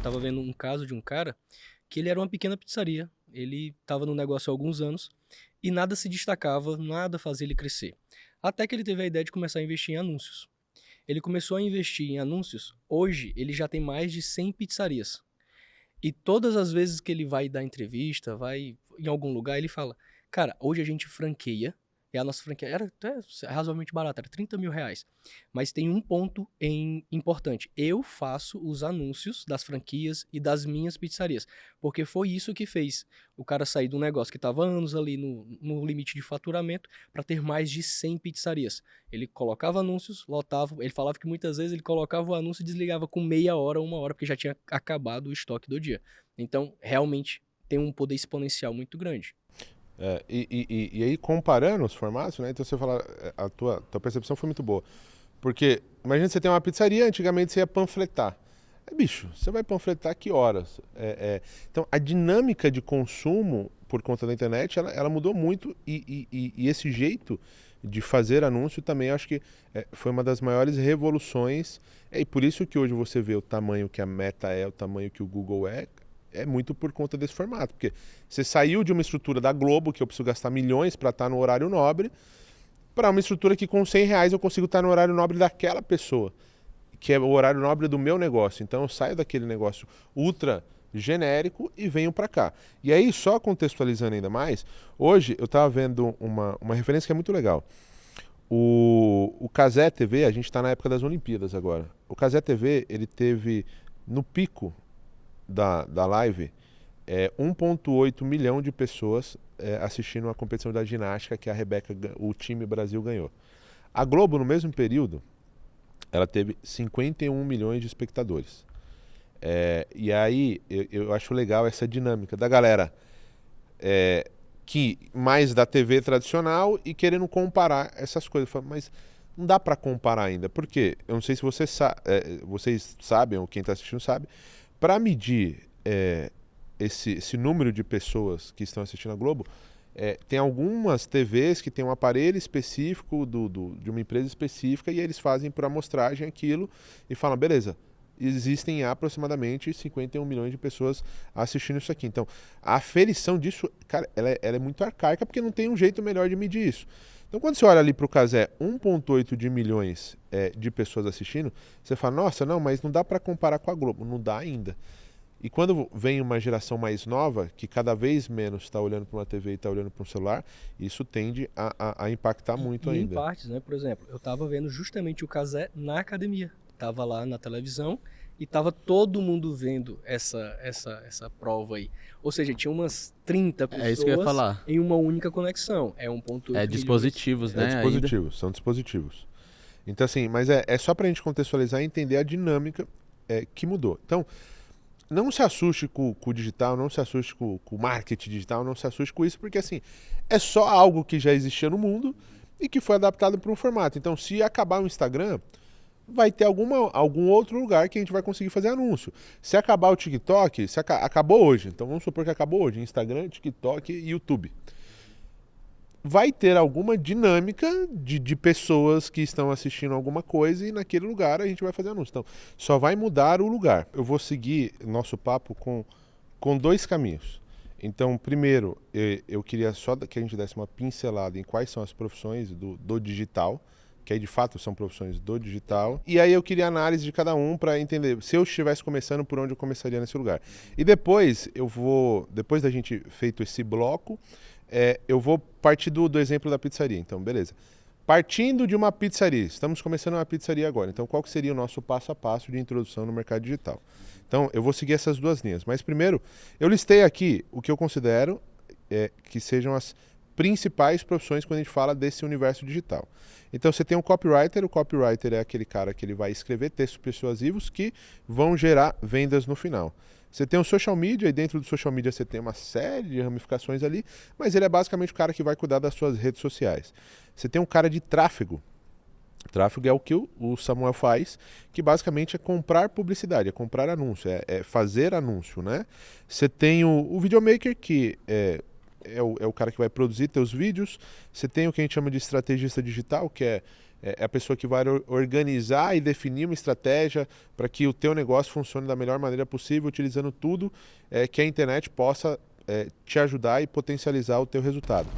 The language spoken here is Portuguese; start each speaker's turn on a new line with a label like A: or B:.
A: tava vendo um caso de um cara que ele era uma pequena pizzaria. Ele estava no negócio há alguns anos e nada se destacava, nada fazia ele crescer. Até que ele teve a ideia de começar a investir em anúncios. Ele começou a investir em anúncios, hoje ele já tem mais de 100 pizzarias. E todas as vezes que ele vai dar entrevista, vai em algum lugar, ele fala: Cara, hoje a gente franqueia, e a nossa franquia era até razoavelmente barata, era R$ 30 mil. Mas tem um ponto importante: eu faço os anúncios das franquias e das minhas pizzarias. Porque foi isso que fez o cara sair de um negócio que estava anos ali no limite de faturamento para ter mais de 100 pizzarias. Ele colocava anúncios, lotava. Ele falava que muitas vezes ele colocava o anúncio e desligava com meia hora ou uma hora, porque já tinha acabado o estoque do dia. Então, realmente, tem um poder exponencial muito grande.
B: E aí, comparando os formatos, né? Então você fala, a tua percepção foi muito boa. Porque, imagina você tem uma pizzaria, antigamente você ia panfletar. Bicho, você vai panfletar que horas? Então, a dinâmica de consumo por conta da internet, ela mudou muito e esse jeito de fazer anúncio também acho que foi uma das maiores revoluções. E por isso que hoje você vê o tamanho que a Meta o tamanho que o Google é muito por conta desse formato. Porque você saiu de uma estrutura da Globo, que eu preciso gastar milhões para estar no horário nobre, para uma estrutura que com R$ 100 eu consigo estar no horário nobre daquela pessoa, que é o horário nobre do meu negócio. Então eu saio daquele negócio ultra genérico e venho para cá. E aí, só contextualizando ainda mais, hoje eu estava vendo uma referência que é muito legal. O Cazé TV, a gente está na época das Olimpíadas agora. O Cazé TV, ele teve no pico da live 1,8 milhão de pessoas assistindo a competição da ginástica que a Rebeca, o time Brasil ganhou. A Globo, no mesmo período, ela teve 51 milhões de espectadores. E aí eu acho legal essa dinâmica da galera que mais da TV tradicional e querendo comparar essas coisas. Mas não dá para comparar ainda. Por quê? Eu não sei se vocês sabem, ou quem está assistindo sabe, para medir esse número de pessoas que estão assistindo a Globo, tem algumas TVs que tem um aparelho específico de uma empresa específica e eles fazem por amostragem aquilo e falam, beleza, existem aproximadamente 51 milhões de pessoas assistindo isso aqui. Então, a aferição disso, cara, ela é muito arcaica porque não tem um jeito melhor de medir isso. Então, quando você olha ali para o Cazé, 1,8 de milhões de pessoas assistindo, você fala, nossa, não, mas não dá para comparar com a Globo. Não dá ainda. E quando vem uma geração mais nova, que cada vez menos está olhando para uma TV e está olhando para um celular, isso tende a impactar muito
A: e
B: ainda.
A: em partes, né? Por exemplo, eu tava vendo justamente o Cazé na academia. Tava lá na televisão e tava todo mundo vendo essa prova aí. Ou seja, tinha umas 30
C: É isso que eu ia
A: pessoas
C: falar.
A: em uma única conexão. É 1,8 milhões.
C: Dispositivos, né?
B: Dispositivos, são dispositivos. Então, assim, mas é só para a gente contextualizar e entender a dinâmica que mudou. Então, não se assuste com o digital, não se assuste com o marketing digital, não se assuste com isso, porque assim, é só algo que já existia no mundo e que foi adaptado para um formato. Então, se acabar o Instagram, vai ter algum outro lugar que a gente vai conseguir fazer anúncio. Se acabar o TikTok, acabou hoje, então vamos supor que acabou hoje, Instagram, TikTok e YouTube. Vai ter alguma dinâmica de pessoas que estão assistindo alguma coisa e naquele lugar a gente vai fazer anúncio. Então, só vai mudar o lugar. Eu vou seguir nosso papo com dois caminhos. Então, primeiro, eu queria só que a gente desse uma pincelada em quais são as profissões do digital, que aí de fato são profissões do digital. E aí eu queria análise de cada um para entender, se eu estivesse começando, por onde eu começaria nesse lugar. E depois, depois da gente feito esse bloco, eu vou partir do exemplo da pizzaria. Então, beleza. Partindo de uma pizzaria, estamos começando uma pizzaria agora. Então, qual que seria o nosso passo a passo de introdução no mercado digital? Então, eu vou seguir essas duas linhas. Mas primeiro, eu listei aqui o que eu considero que sejam as principais profissões quando a gente fala desse universo digital. Então, você tem um copywriter. O copywriter é aquele cara que ele vai escrever textos persuasivos que vão gerar vendas no final. Você tem o social media, e dentro do social media você tem uma série de ramificações ali, mas ele é basicamente o cara que vai cuidar das suas redes sociais. Você tem um cara de tráfego. Tráfego é o que o Samuel faz, que basicamente é comprar publicidade, é comprar anúncio, é fazer anúncio, né? Você tem o videomaker, que é o cara que vai produzir teus vídeos. Você tem o que a gente chama de estrategista digital, que é é a pessoa que vai organizar e definir uma estratégia para que o teu negócio funcione da melhor maneira possível, utilizando tudo que a internet possa te ajudar e potencializar o teu resultado.